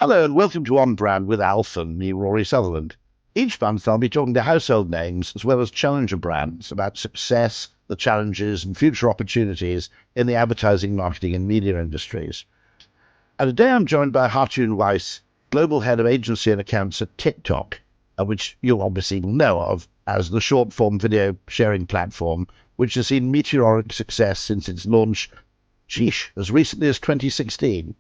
Hello and welcome to On Brand with Alf and me, Rory Sutherland. Each month I'll be talking to household names as well as challenger brands about success, the challenges and future opportunities in the advertising, marketing and media industries. And today I'm joined by Harun Weiss, Global Head of Agency and Accounts at TikTok, which you'll obviously know of as the short-form video sharing platform, which has seen meteoric success since its launch, as recently as 2016.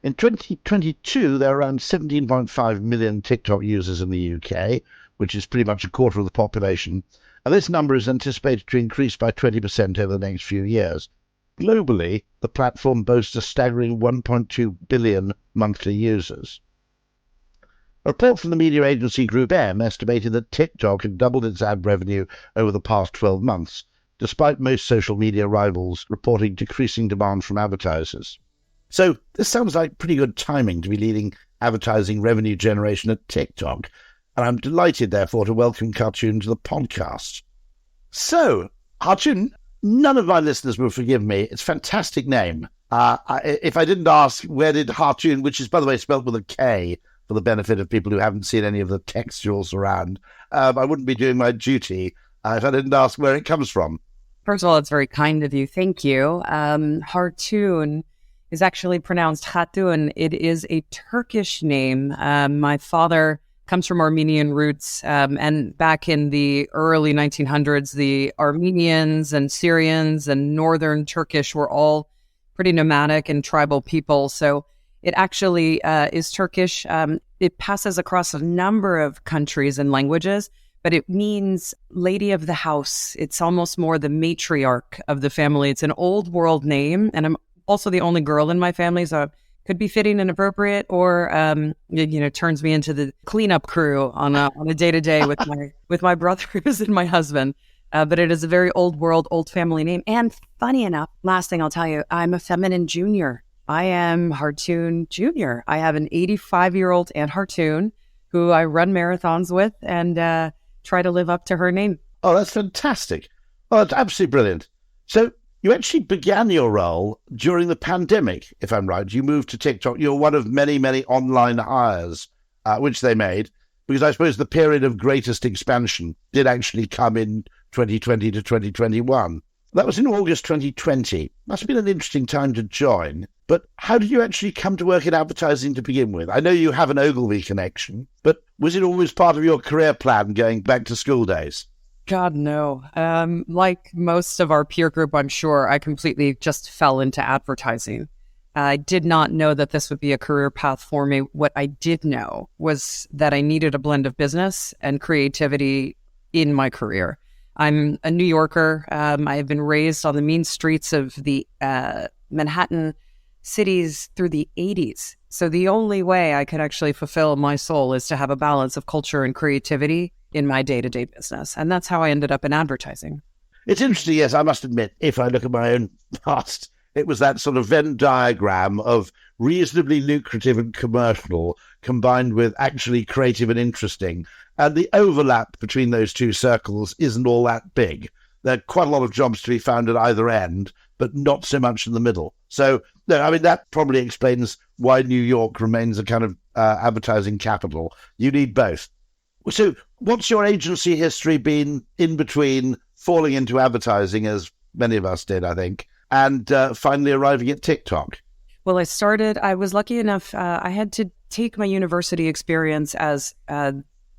In 2022, there are around 17.5 million TikTok users in the UK, which is pretty much a quarter of the population, and this number is anticipated to increase by 20% over the next few years. Globally, the platform boasts a staggering 1.2 billion monthly users. A report from the media agency Group M estimated that TikTok had doubled its ad revenue over the past 12 months, despite most social media rivals reporting decreasing demand from advertisers. So this sounds like pretty good timing to be leading advertising revenue generation at TikTok, and I'm delighted, therefore, to welcome Khartoon to the podcast. So, Khartoon, none of my listeners will forgive me. It's a fantastic name. If I didn't ask, where did Khartoon, which is, by the way, spelled with a K, for the benefit of people who haven't seen any of the textuals around, I wouldn't be doing my duty if I didn't ask where it comes from. First of all, it's very kind of you. Thank you. Khartoon is actually pronounced Khartoon. It is a Turkish name. My father comes from Armenian roots, and back in the early 1900s, the Armenians and Syrians and northern Turkish were all pretty nomadic and tribal people. So it actually is Turkish. It passes across a number of countries and languages, but it means lady of the house. It's almost more the matriarch of the family. It's an old world name, and I'm also the only girl in my family, so it could be fitting and appropriate, or turns me into the cleanup crew on a day-to-day with my brothers and my husband. But it is a very old world, old family name. And funny enough, last thing I'll tell you, I'm a feminine junior. I am Khartoon Junior. I have an 85-year-old Aunt Khartoon who I run marathons with and try to live up to her name. Oh, that's fantastic. Oh, that's absolutely brilliant. So you actually began your role during the pandemic, if I'm right. You moved to TikTok. You're one of many, many online hires, which they made, because I suppose the period of greatest expansion did actually come in 2020 to 2021. That was in August 2020. Must have been an interesting time to join. But how did you actually come to work in advertising to begin with? I know you have an Ogilvy connection, but was it always part of your career plan going back to school days? God, no. Like most of our peer group, I'm sure, I completely just fell into advertising. I did not know that this would be a career path for me. What I did know was that I needed a blend of business and creativity in my career. I'm a New Yorker. I have been raised on the mean streets of the Manhattan cities through the 80s. So the only way I could actually fulfill my soul is to have a balance of culture and creativity in my day-to-day business. And that's how I ended up in advertising. It's interesting, yes, I must admit, if I look at my own past, it was that sort of Venn diagram of reasonably lucrative and commercial combined with actually creative and interesting. And the overlap between those two circles isn't all that big. There are quite a lot of jobs to be found at either end, but not so much in the middle. So, no, I mean, that probably explains why New York remains a kind of advertising capital. You need both. So what's your agency history been in between falling into advertising, as many of us did, I think, and finally arriving at TikTok? Well, I was lucky enough, I had to take my university experience as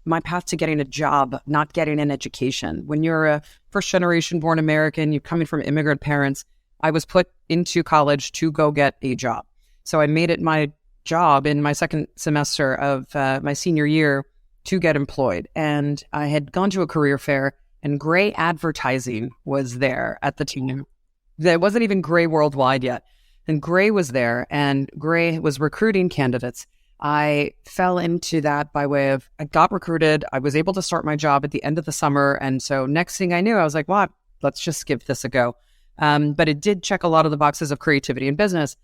my path to getting a job, not getting an education. When you're a first-generation born American, you're coming from immigrant parents, I was put into college to go get a job. So I made it my job in my second semester of my senior year to get employed. And I had gone to a career fair, and Gray Advertising was there at the time. There wasn't even Gray Worldwide yet. And Gray was there, and Gray was recruiting candidates. I fell into that by way of, I got recruited. I was able to start my job at the end of the summer. And so next thing I knew, I was like, well, let's just give this a go. But it did check a lot of the boxes of creativity and business.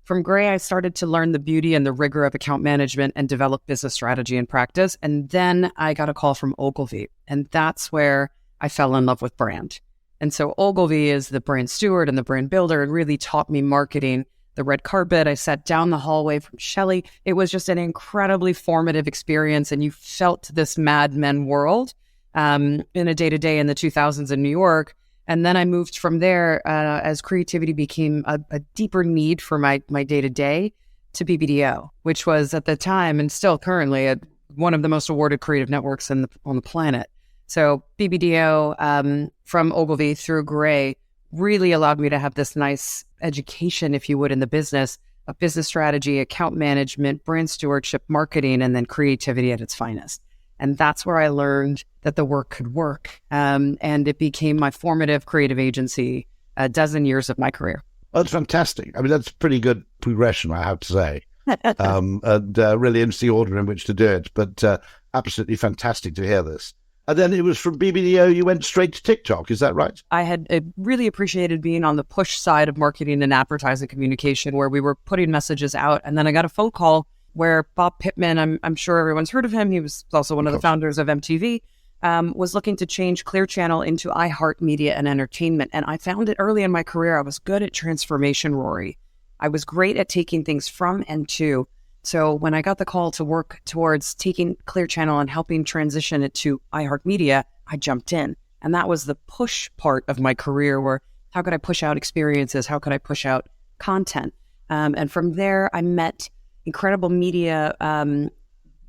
From Gray, I started to learn the beauty and the rigor of account management and develop business strategy and practice. And then I got a call from Ogilvy, and that's where I fell in love with brand. And so Ogilvy is the brand steward and the brand builder and really taught me marketing the red carpet. I sat down the hallway from Shelley. It was just an incredibly formative experience. And you felt this Mad Men world in a day-to-day in the 2000s in New York. And then I moved from there as creativity became a deeper need for my day-to-day to BBDO, which was at the time and still currently one of the most awarded creative networks on the planet. So BBDO from Ogilvy through Gray really allowed me to have this nice education, if you would, in the business of business strategy, account management, brand stewardship, marketing, and then creativity at its finest. And that's where I learned that the work could work. And it became my formative creative agency a dozen years of my career. Oh, that's fantastic. I mean, that's pretty good progression, I have to say. And really interesting order in which to do it. But absolutely fantastic to hear this. And then it was from BBDO, you went straight to TikTok. Is that right? I had really appreciated being on the push side of marketing and advertising communication, where we were putting messages out. And then I got a phone call where Bob Pittman, I'm sure everyone's heard of him. He was also one of the founders of MTV, was looking to change Clear Channel into iHeartMedia and Entertainment. And I found it early in my career. I was good at transformation, Rory. I was great at taking things from and to. So when I got the call to work towards taking Clear Channel and helping transition it to iHeartMedia, I jumped in. And that was the push part of my career, where how could I push out experiences? How could I push out content? And from there, I met incredible media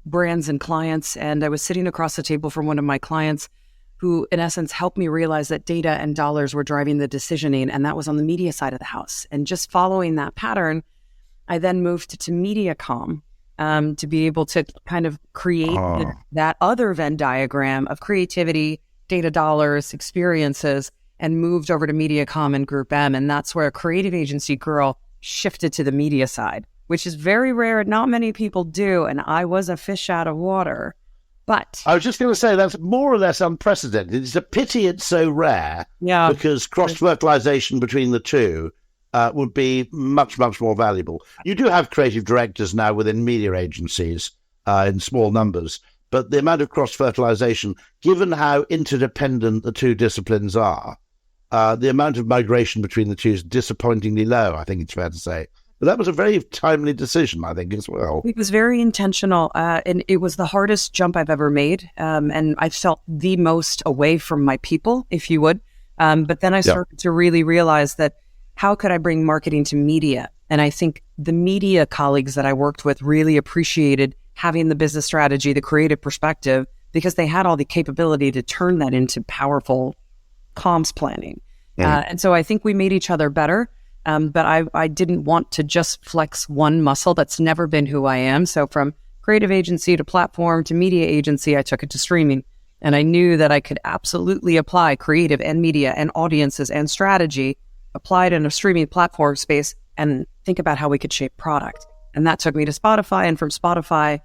brands and clients. And I was sitting across the table from one of my clients who, in essence, helped me realize that data and dollars were driving the decisioning. And that was on the media side of the house. And just following that pattern, I then moved to MediaCom to be able to kind of create that other Venn diagram of creativity, data, dollars, experiences, and moved over to MediaCom and Group M. And that's where a creative agency girl shifted to the media side, which is very rare. Not many people do. And I was a fish out of water. But I was just going to say that's more or less unprecedented. It's a pity it's so rare, because cross-fertilization between the two would be much, much more valuable. You do have creative directors now within media agencies in small numbers, but the amount of cross-fertilization, given how interdependent the two disciplines are, the amount of migration between the two is disappointingly low, I think it's fair to say. But that was a very timely decision, I think, as well. It was very intentional, and it was the hardest jump I've ever made, and I felt the most away from my people, if you would. But then I started to really realize that how could I bring marketing to media? And I think the media colleagues that I worked with really appreciated having the business strategy, the creative perspective, because they had all the capability to turn that into powerful comms planning. And so I think we made each other better. But I didn't want to just flex one muscle. That's never been who I am. So from creative agency to platform to media agency, I took it to streaming. And I knew that I could absolutely apply creative and media and audiences and strategy applied in a streaming platform space and think about how we could shape product. And that took me to Spotify. And from Spotify,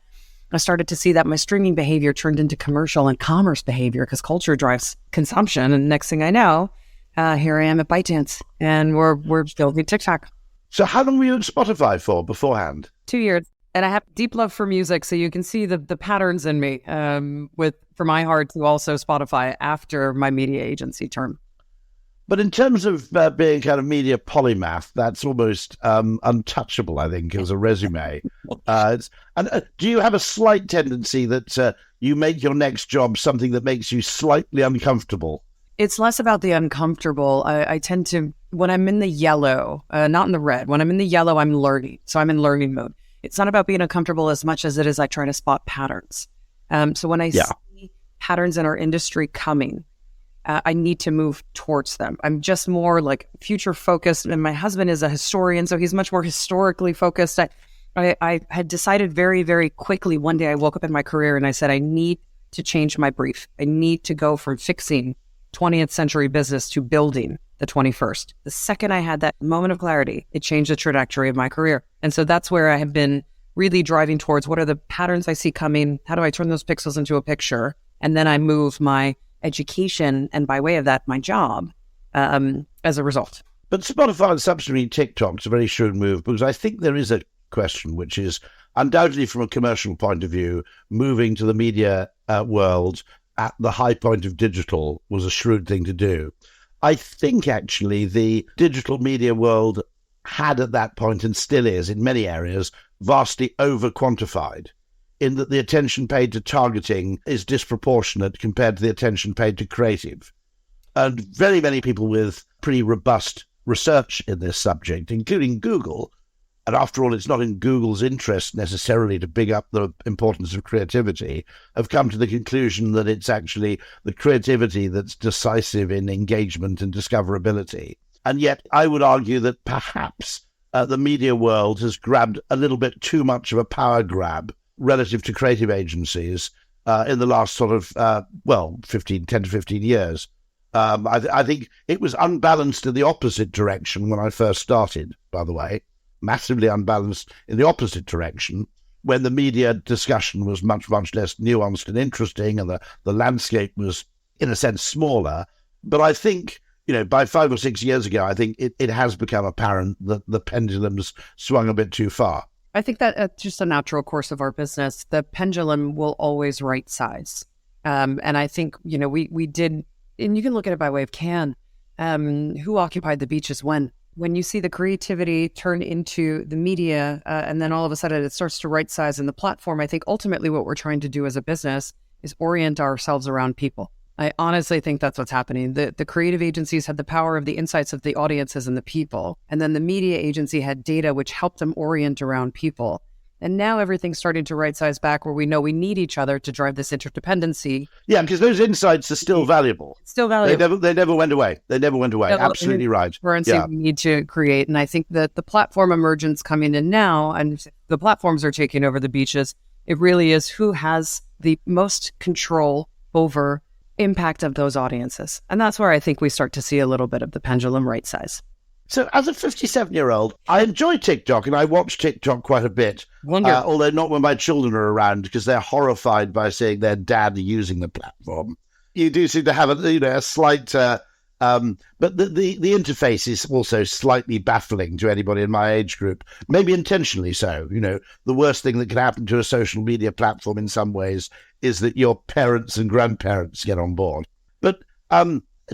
I started to see that my streaming behavior turned into commercial and commerce behavior, because culture drives consumption. And next thing I know, here I am at ByteDance, and we're building TikTok. So how long were you at Spotify for beforehand? 2 years. And I have deep love for music, so you can see the patterns in me from iHeart to also Spotify after my media agency term. But in terms of being kind of media polymath, that's almost untouchable, I think, as a resume. Do you have a slight tendency that you make your next job something that makes you slightly uncomfortable? It's less about the uncomfortable. I tend to, when I'm in the yellow, not in the red, when I'm in the yellow, I'm learning. So I'm in learning mode. It's not about being uncomfortable as much as it is I try to spot patterns. So when I see patterns in our industry coming, I need to move towards them. I'm just more like future focused. And my husband is a historian, so he's much more historically focused. I had decided very, very quickly one day I woke up in my career and I said, I need to change my brief. I need to go from fixing 20th century business to building the 21st. The second I had that moment of clarity, it changed the trajectory of my career. And so that's where I have been really driving towards what are the patterns I see coming? How do I turn those pixels into a picture? And then I move my education and by way of that, my job as a result. But Spotify and subsequently TikTok is a very shrewd move, because I think there is a question, which is undoubtedly from a commercial point of view, moving to the media world at the high point of digital was a shrewd thing to do. I think actually the digital media world had at that point, and still is in many areas, vastly over-quantified, in that the attention paid to targeting is disproportionate compared to the attention paid to creative. And very many people with pretty robust research in this subject, including Google, and after all, it's not in Google's interest necessarily to big up the importance of creativity, have come to the conclusion that it's actually the creativity that's decisive in engagement and discoverability. And yet I would argue that perhaps the media world has grabbed a little bit too much of a power grab relative to creative agencies in the last sort of, 10 to 15 years. I think it was unbalanced in the opposite direction when I first started, by the way. Massively unbalanced in the opposite direction when the media discussion was much, much less nuanced and interesting, and the landscape was, in a sense, smaller. But I think, by 5 or 6 years ago, I think it has become apparent that the pendulum's swung a bit too far. I think that it's just a natural course of our business. The pendulum will always right size. And I think, we did, and you can look at it by way of Cannes. Who occupied the beaches when? When you see the creativity turn into the media, and then all of a sudden it starts to right size in the platform, I think ultimately what we're trying to do as a business is orient ourselves around people. I honestly think that's what's happening. The creative agencies had the power of the insights of the audiences and the people. And then the media agency had data which helped them orient around people. And now everything's starting to right size back where we know we need each other to drive this interdependency. Yeah, because those insights are still valuable. Still valuable. They never went away. They never went away. Absolutely right. Currency we need to create. And I think that the platform emergence coming in now, and the platforms are taking over the beaches, it really is who has the most control over impact of those audiences. And that's where I think we start to see a little bit of the pendulum right size. So as a 57-year-old, I enjoy TikTok, and I watch TikTok quite a bit, although not when my children are around, because they're horrified by seeing their dad using the platform. You do seem to have a slight, but the interface is also slightly baffling to anybody in my age group, maybe intentionally so. The worst thing that can happen to a social media platform in some ways is that your parents and grandparents get on board. But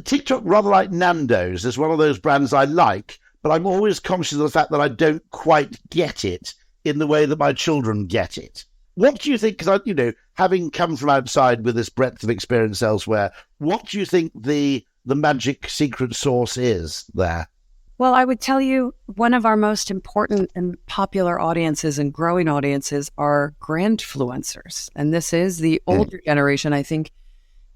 TikTok, rather like Nando's, is one of those brands I like, but I'm always conscious of the fact that I don't quite get it in the way that my children get it. What do you think, because having come from outside with this breadth of experience elsewhere, what do you think the magic secret sauce is there? Well, I would tell you one of our most important and popular audiences and growing audiences are grandfluencers. And this is the older generation. I think,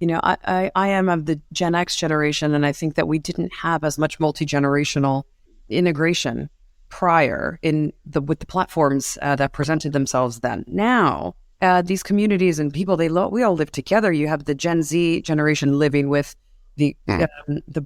I am of the Gen X generation, and I think that we didn't have as much multi-generational integration prior with the platforms that presented themselves then. Now, these communities and people, we all live together. You have the Gen Z generation living with the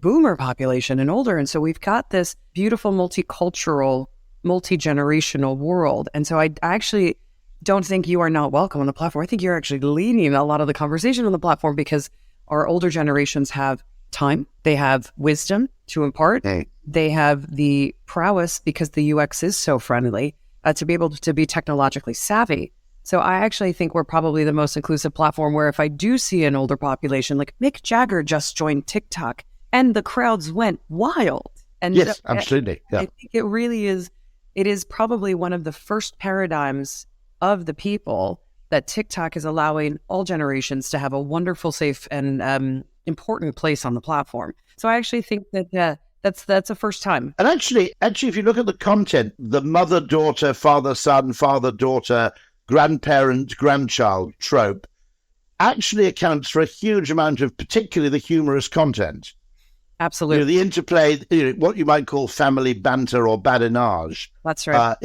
boomer population and older. And so we've got this beautiful multicultural, multi-generational world. And so I actually don't think you are not welcome on the platform. I think you're actually leading a lot of the conversation on the platform because our older generations have time, they have wisdom to impart, they have the prowess because the UX is so friendly to be able to be technologically savvy. So I actually think we're probably the most inclusive platform where if I do see an older population, like Mick Jagger just joined TikTok and the crowds went wild. And yes, absolutely. Yeah. I think it really is, it is probably one of the first paradigms of the people that TikTok is allowing all generations to have a wonderful, safe, and important place on the platform. So I actually think that that's a first time. And actually, if you look at the content, the mother-daughter, father-son, father-daughter, grandparent-grandchild trope actually accounts for a huge amount of particularly the humorous content. Absolutely. The interplay, what you might call family banter or badinage. That's right.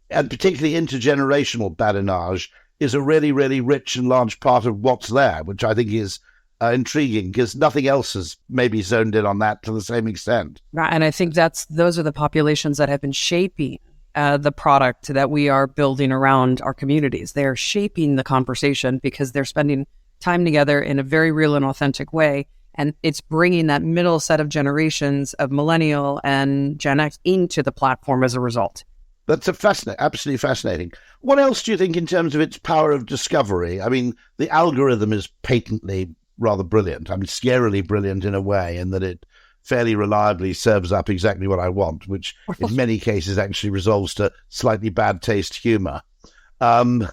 And particularly intergenerational badinage, is a really, really rich and large part of what's there, which I think is intriguing because nothing else has maybe zoned in on that to the same extent. Right, and I think those are the populations that have been shaping the product that we are building around our communities. They're shaping the conversation because they're spending time together in a very real and authentic way, and it's bringing that middle set of generations of millennial and Gen X into the platform as a result. That's absolutely fascinating. What else do you think in terms of its power of discovery? I mean, the algorithm is patently rather brilliant. I mean, scarily brilliant in a way, in that it fairly reliably serves up exactly what I want, which in many cases actually resolves to slightly bad taste humor. Um,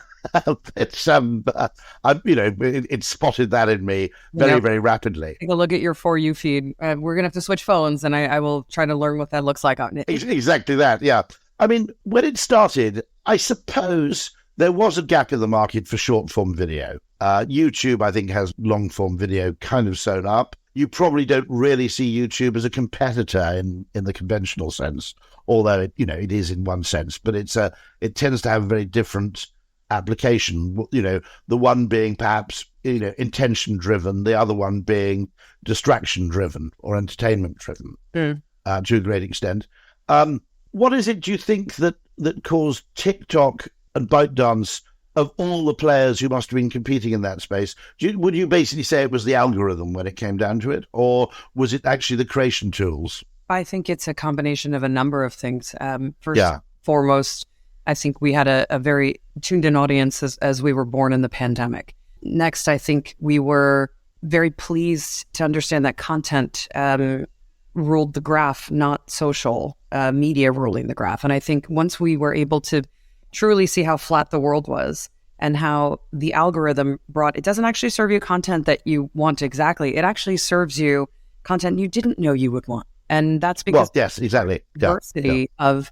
it's it spotted that in me very, very rapidly. Take a look at your For You feed. We're gonna have to switch phones, and I will try to learn what that looks like on it. Exactly that. Yeah. I mean, when it started, I suppose there was a gap in the market for short form video. YouTube, I think, has long form video kind of sewn up. You probably don't really see YouTube as a competitor in the conventional sense, although it is in one sense, but it tends to have a very different application. The one being perhaps intention driven, the other one being distraction driven or entertainment driven to a great extent. What is it, do you think, that caused TikTok and ByteDance, of all the players who must have been competing in that space, would you basically say it was the algorithm when it came down to it, or was it actually the creation tools? I think it's a combination of a number of things. First and foremost, I think we had a very tuned-in audience as we were born in the pandemic. Next, I think we were very pleased to understand that content ruled the graph, not social media ruling the graph. And I think once we were able to truly see how flat the world was and how the algorithm it doesn't actually serve you content that you want exactly. It actually serves you content you didn't know you would want. And that's because yes, exactly. Diversity of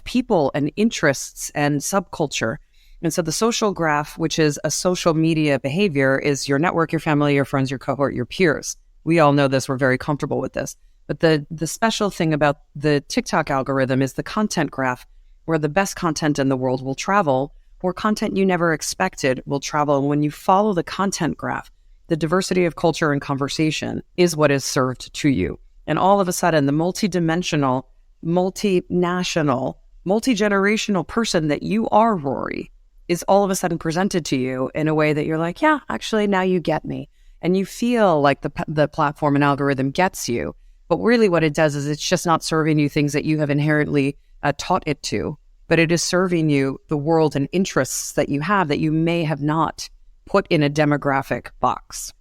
people and interests and subculture. And so the social graph, which is a social media behavior, is your network, your family, your friends, your cohort, your peers. We all know this. We're very comfortable with this. But the special thing about the TikTok algorithm is the content graph, where the best content in the world will travel, or content you never expected will travel. And when you follow the content graph, the diversity of culture and conversation is what is served to you. And all of a sudden, the multidimensional, multinational, multi-generational person that you are, Rory, is all of a sudden presented to you in a way that you're like, yeah, actually, now you get me. And you feel like the platform and algorithm gets you. But really what it does is it's just not serving you things that you have inherently taught it to, but it is serving you the world and interests that you have that you may have not put in a demographic box.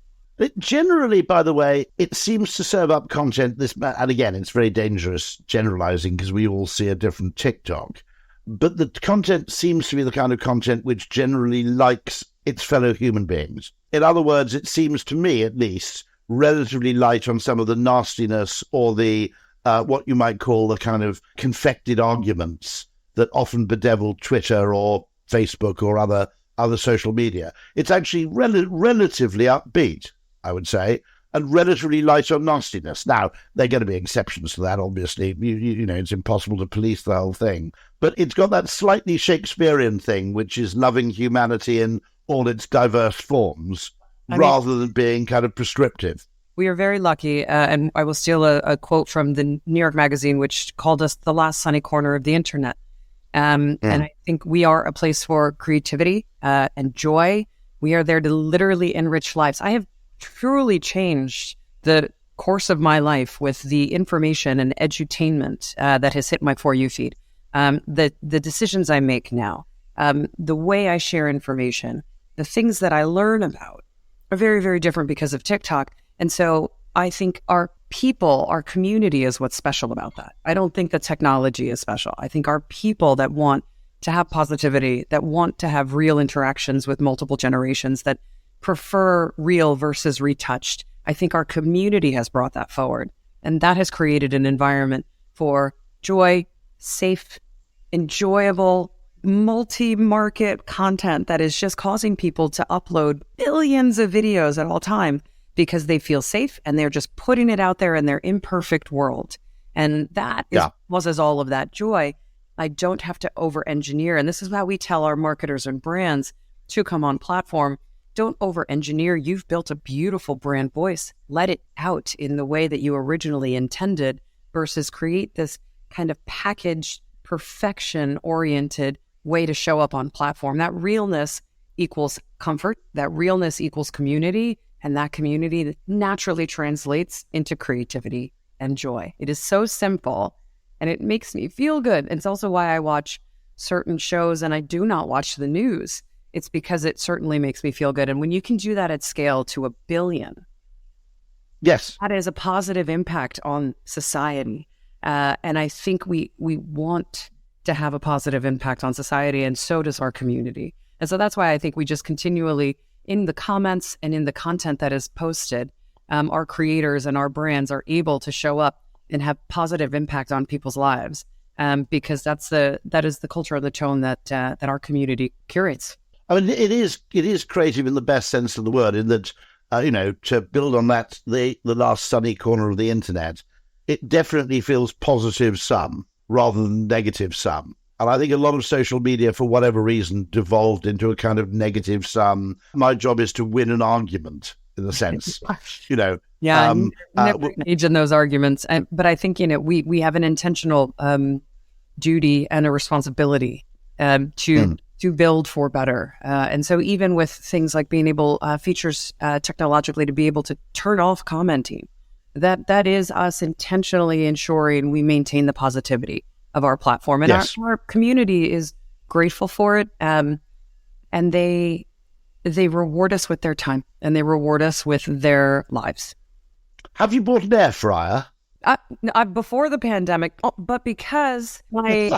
Generally, by the way, it seems to serve up content. And again, it's very dangerous generalizing because we all see a different TikTok. But the content seems to be the kind of content which generally likes its fellow human beings. In other words, it seems to me, at least, relatively light on some of the nastiness or the what you might call the kind of confected arguments that often bedevil Twitter or Facebook or other social media. It's actually relatively upbeat, I would say, and relatively light on nastiness. Now, there are going to be exceptions to that, obviously. It's impossible to police the whole thing. But it's got that slightly Shakespearean thing, which is loving humanity in all its diverse forms, rather than being kind of prescriptive. We are very lucky, and I will steal a quote from the New York Magazine, which called us the last sunny corner of the internet. And I think we are a place for creativity and joy. We are there to literally enrich lives. I have truly changed the course of my life with the information and edutainment that has hit my For You feed. The decisions I make now, the way I share information, the things that I learn about are very, very different because of TikTok. And so I think our people, our community is what's special about that. I don't think that technology is special. I think our people that want to have positivity, that want to have real interactions with multiple generations, that prefer real versus retouched. I think our community has brought that forward. And that has created an environment for joy, safe, enjoyable, multi-market content that is just causing people to upload billions of videos at all time because they feel safe and they're just putting it out there in their imperfect world. And that causes all of that joy. I don't have to over-engineer. And this is how we tell our marketers and brands to come on platform. Don't over-engineer. You've built a beautiful brand voice. Let it out in the way that you originally intended versus create this kind of packaged, perfection-oriented way to show up on platform. That realness equals comfort. That realness equals community. And that community naturally translates into creativity and joy. It is so simple and it makes me feel good. It's also why I watch certain shows and I do not watch the news. It's because it certainly makes me feel good. And when you can do that at scale to 1 billion, Yes. That is a positive impact on society. And I think we want to have a positive impact on society, and so does our community. And so that's why I think we just continually, in the comments and in the content that is posted, our creators and our brands are able to show up and have positive impact on people's lives, because that is the culture and the tone that our community curates. I mean, it is creative in the best sense of the word, in that, to build on that, the last sunny corner of the internet, it definitely feels positive sum rather than negative sum. And I think a lot of social media, for whatever reason, devolved into a kind of negative sum. My job is to win an argument, in a sense, Yeah, never engage in those arguments. But I think, we have an intentional duty and a responsibility to build for better. And so even with things like being able, features technologically to be able to turn off commenting, that is us intentionally ensuring we maintain the positivity of our platform. And yes. our community is grateful for it. And they reward us with their time, and they reward us with their lives. Have you bought an air fryer? Before the pandemic, but because I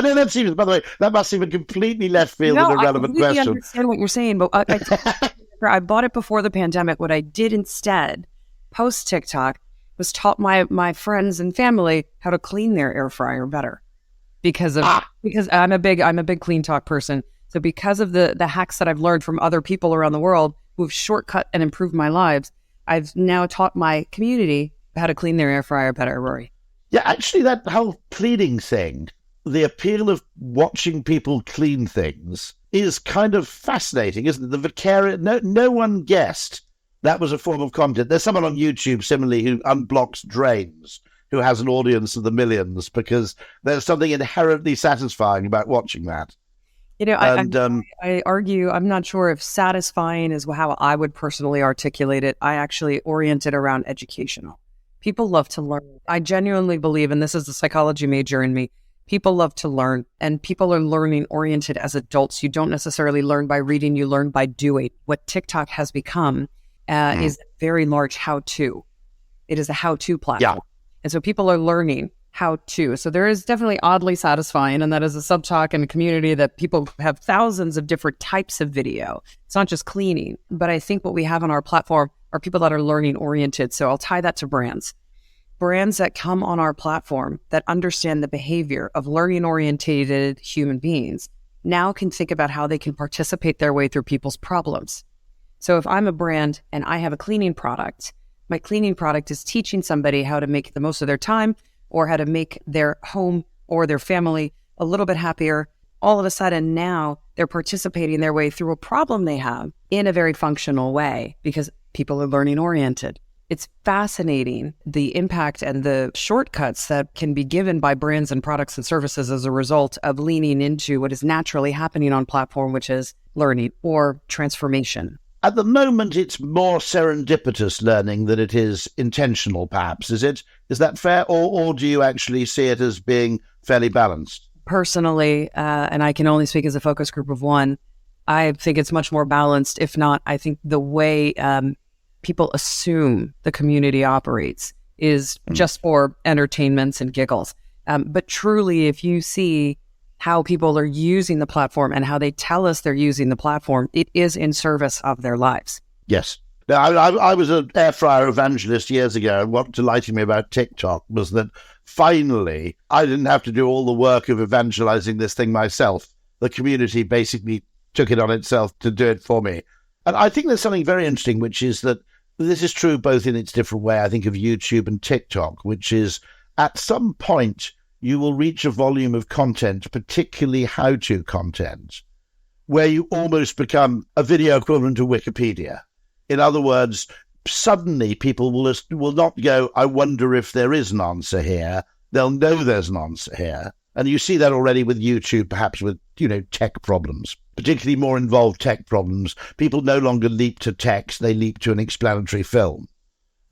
know that seems, by the way, that must seem a completely left field and irrelevant question. I understand what you're saying, but I bought it before the pandemic. What I did instead, post TikTok, was taught my friends and family how to clean their air fryer better, because I'm a big clean talk person. So because of the hacks that I've learned from other people around the world who have shortcut and improved my lives, I've now taught my community how to clean their air fryer better, Rory. Yeah, actually, that whole cleaning thing, the appeal of watching people clean things is kind of fascinating, isn't it? The vicarious, no one guessed that was a form of content. There's someone on YouTube, similarly, who unblocks drains, who has an audience of the millions, because there's something inherently satisfying about watching that. I argue, I'm not sure if satisfying is how I would personally articulate it. I actually orient it around educational. People love to learn. I genuinely believe, and this is the psychology major in me, people love to learn, and people are learning oriented as adults. You don't necessarily learn by reading, you learn by doing. What TikTok has become is a very large how-to. It is a how-to platform. Yeah. And so people are learning how to. So there is definitely oddly satisfying, and that is a subtalk and a community that people have thousands of different types of video. It's not just cleaning, but I think what we have on our platform are people that are learning oriented. So I'll tie that to brands. Brands that come on our platform that understand the behavior of learning oriented human beings now can think about how they can participate their way through people's problems. So if I'm a brand and I have a cleaning product, my cleaning product is teaching somebody how to make the most of their time, or how to make their home or their family a little bit happier. All of a sudden now they're participating their way through a problem they have in a very functional way, because people are learning oriented. It's fascinating, the impact and the shortcuts that can be given by brands and products and services as a result of leaning into what is naturally happening on platform, which is learning or transformation. At the moment, it's more serendipitous learning than it is intentional, perhaps. Is that fair? Or do you actually see it as being fairly balanced? Personally, and I can only speak as a focus group of one, I think it's much more balanced. If not, I think the way people assume the community operates is just for entertainments and giggles. But truly, if you see how people are using the platform and how they tell us they're using the platform, it is in service of their lives. Yes. Now, I was an air fryer evangelist years ago, and what delighted me about TikTok was that finally I didn't have to do all the work of evangelizing this thing myself. The community basically took it on itself to do it for me. And I think there's something very interesting, which is that this is true both in its different way, I think, of YouTube and TikTok, which is at some point you will reach a volume of content, particularly how-to content, where you almost become a video equivalent to Wikipedia. In other words, suddenly people will not go, I wonder if there is an answer here. They'll know there's an answer here. And you see that already with YouTube, perhaps with, tech problems, particularly more involved tech problems. People no longer leap to text, they leap to an explanatory film.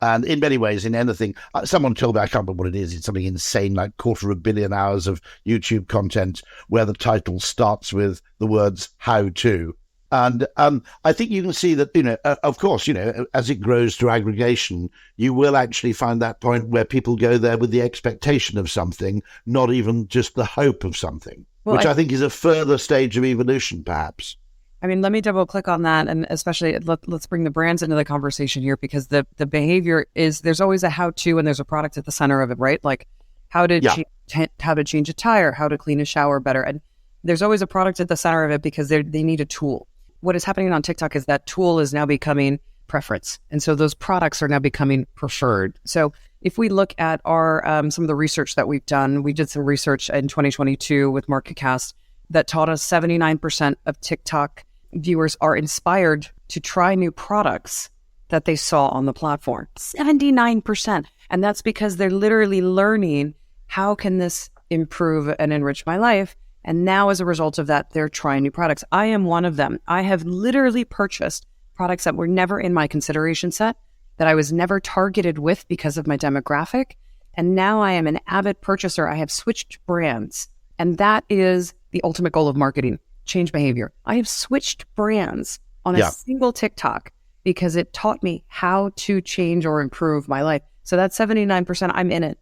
And in many ways, in anything, someone told me, I can't remember what it is, it's something insane, like 250 million hours of YouTube content where the title starts with the words how to. And I think you can see that, of course, as it grows through aggregation, you will actually find that point where people go there with the expectation of something, not even just the hope of something, which I think is a further stage of evolution, perhaps. I mean, let me double click on that. And especially let's bring the brands into the conversation here, because the behavior is, there's always a how-to and there's a product at the center of it, right? Like how to change a tire, how to clean a shower better. And there's always a product at the center of it because they need a tool. What is happening on TikTok is that tool is now becoming preference. And so those products are now becoming preferred. So if we look at our some of the research that we've done, we did some research in 2022 with MarketCast that taught us 79% of TikTok viewers are inspired to try new products that they saw on the platform. 79%. And that's because they're literally learning, how can this improve and enrich my life? And now as a result of that, they're trying new products. I am one of them. I have literally purchased products that were never in my consideration set, that I was never targeted with because of my demographic. And now I am an avid purchaser. I have switched brands. And that is the ultimate goal of marketing, change behavior. I have switched brands on a single TikTok because it taught me how to change or improve my life. So that 79%, I'm in it.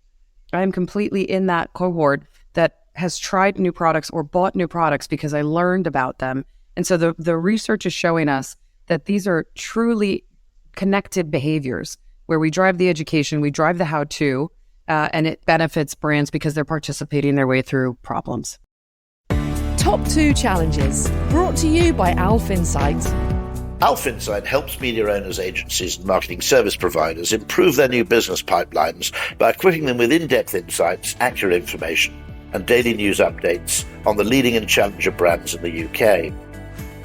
I'm completely in that cohort that has tried new products or bought new products because I learned about them. And so the research is showing us that these are truly connected behaviors where we drive the education, we drive the how-to, and it benefits brands because they're participating their way through problems. Top 2 challenges, brought to you by Alf Insight. Alf Insight helps media owners, agencies and marketing service providers improve their new business pipelines by equipping them with in-depth insights, accurate information and daily news updates on the leading and challenger brands in the UK.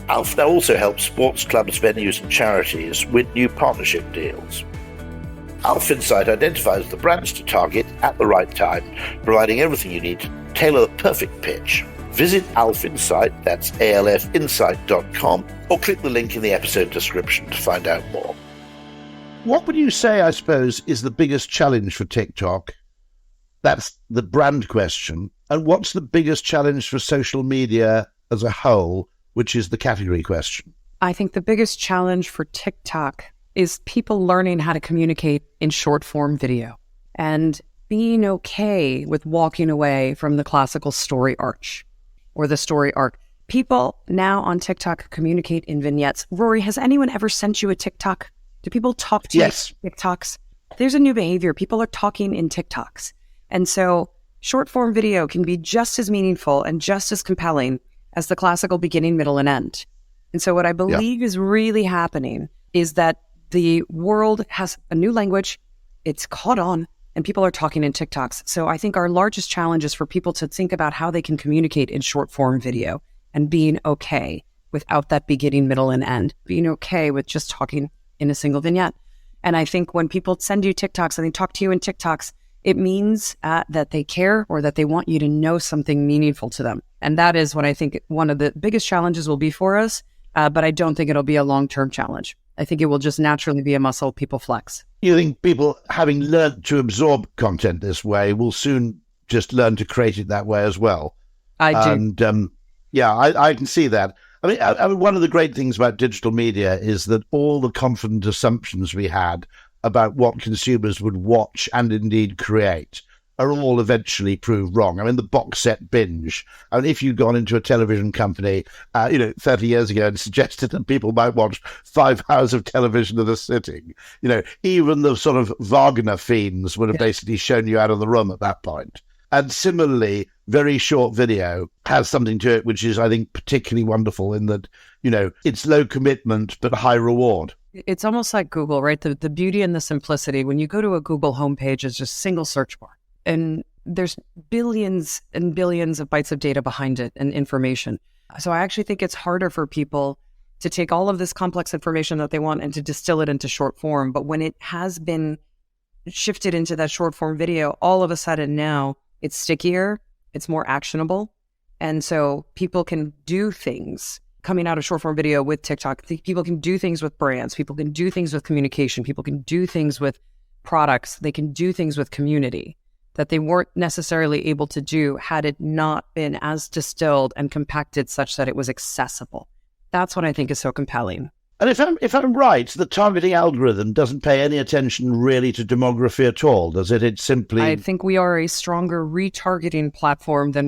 Alf now also helps sports clubs, venues and charities win new partnership deals. Alf Insight identifies the brands to target at the right time, providing everything you need to tailor the perfect pitch. Visit Alf Insight, that's alfinsight.com, or click the link in the episode description to find out more. What would you say, I suppose, is the biggest challenge for TikTok? That's the brand question. And what's the biggest challenge for social media as a whole, which is the category question? I think the biggest challenge for TikTok is people learning how to communicate in short form video and being okay with walking away from the classical story arch or the story arc. People now on TikTok communicate in vignettes. Rory, has anyone ever sent you a TikTok? Do people talk to you in TikToks? There's a new behavior. People are talking in TikToks. And so short form video can be just as meaningful and just as compelling as the classical beginning, middle, and end. And so what I believe is really happening is that the world has a new language. It's caught on and people are talking in TikToks. So I think our largest challenge is for people to think about how they can communicate in short form video and being okay without that beginning, middle, and end, being okay with just talking in a single vignette. And I think when people send you TikToks and they talk to you in TikToks, it means that they care or that they want you to know something meaningful to them. And that is what I think one of the biggest challenges will be for us. But I don't think it'll be a long-term challenge. I think it will just naturally be a muscle people flex. You think people, having learned to absorb content this way, will soon just learn to create it that way as well? I do. And I can see that. I mean, one of the great things about digital media is that all the confident assumptions we had about what consumers would watch and indeed create are all eventually proved wrong. I mean, the box set binge. I mean, if you'd gone into a television company, 30 years ago and suggested that people might watch 5 hours of television at a sitting, even the sort of Wagner fiends would have basically shown you out of the room at that point. And similarly, very short video has something to it, which is, I think, particularly wonderful in that, it's low commitment, but high reward. It's almost like Google, right? The beauty and the simplicity. When you go to a Google homepage, it's just a single search bar. And there's billions and billions of bytes of data behind it and information. So I actually think it's harder for people to take all of this complex information that they want and to distill it into short form. But when it has been shifted into that short form video, all of a sudden now it's stickier, it's more actionable. And so people can do things coming out of short form video with TikTok. People can do things with brands. People can do things with communication. People can do things with products. They can do things with community that they weren't necessarily able to do had it not been as distilled and compacted such that it was accessible. That's what I think is so compelling. And if I'm right, the targeting algorithm doesn't pay any attention really to demography at all, does it? It's simply... I think we are a stronger retargeting platform than